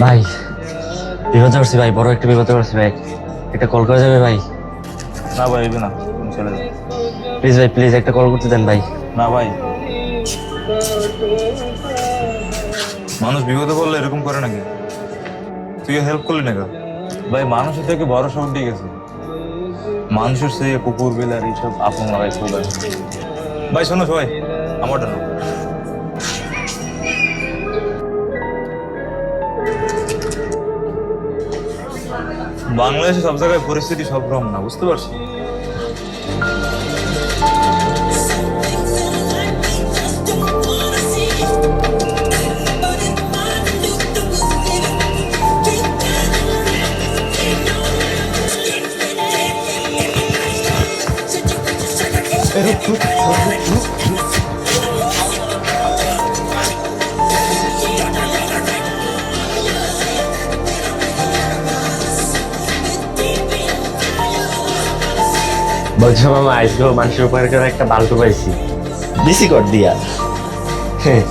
ভাই বিপদে পড়ছি ভাই, বড় একটা বিপদে পড়ছি ভাই, একটা কল করা যাবে ভাই? না ভাই হইবে না, তুমি চলে যাও। প্লিজ ভাই, প্লিজ একটা কল করতে দেন ভাই। না ভাই, মানুষ বিপদে পড়লে এরকম করে নাকি? তুই হেল্প করলি না কেন? ভাই মানুষের থেকে ভরসা উঠে গেছে। মানুষের সে কুকুর বিলার এইসব আপন লাগাই চলে। ভাই শোনো সবাই, আমার জন্য বাংলাদেশে সব জায়গায় পরিস্থিতি সব রকম না, বুঝতে পারছি। বলছো মামা, আজকেও মানুষের উপকার করে একটা বাল্টু পাইছি। দিছি কর দিয়া। হ্যাঁ,